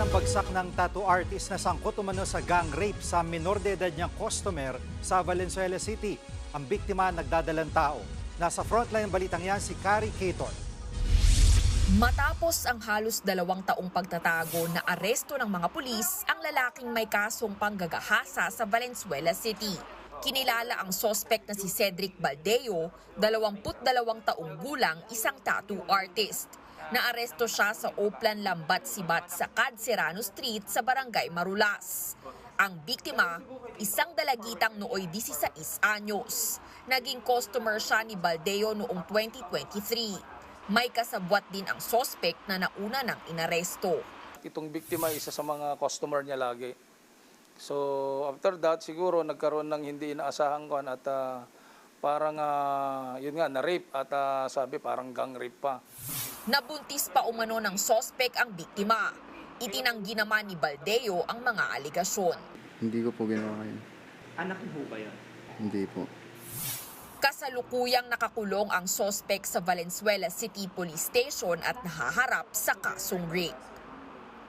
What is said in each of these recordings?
ng bagsak ng tattoo artist na sangkot umano sa gang rape sa minor de edad niyang customer sa Valenzuela City. Ang biktima nagdadalang tao. Nasa frontline balitang yan si Carrie Caton. Matapos ang halos 2 taong pagtatago na aresto ng mga pulis, ang lalaking may kasong panggagahasa sa Valenzuela City. Kinilala ang sospek na si Cedric Baldeo, 22 taong gulang, isang tattoo artist. Naaresto siya sa Oplan Lambat Sibat sa Cad Serrano Street sa Barangay Marulas. Ang biktima, isang dalagitang nooy 16 anyos. Naging customer siya ni Baldeo noong 2023. May kasabwat din ang sospek na nauna ng inaresto. Itong biktima isa sa mga customer niya lagi. So after that siguro nagkaroon ng hindi inaasahang kuan at parang yun nga na-rape at sabi parang gang rape pa. Nabuntis pa umano ng sospek ang biktima. Itinanggi naman ni Baldeo ang mga aligasyon. Hindi ko po ginawa yun. Anak niyo ba yun? Hindi po. Kasalukuyang nakakulong ang sospek sa Valenzuela City Police Station at nahaharap sa kasong rape.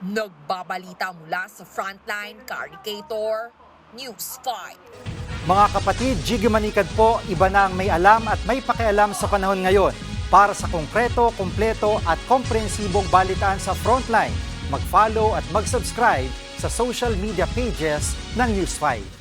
Nagbabalita mula sa Frontline, Carrie Cator, News 5. Mga kapatid, Jiggy Manikad po, iba na ang may alam at may pakialam sa panahon ngayon. Para sa konkreto, kumpleto at komprehensibong balitaan sa Frontline, mag-follow at mag-subscribe sa social media pages ng News 5.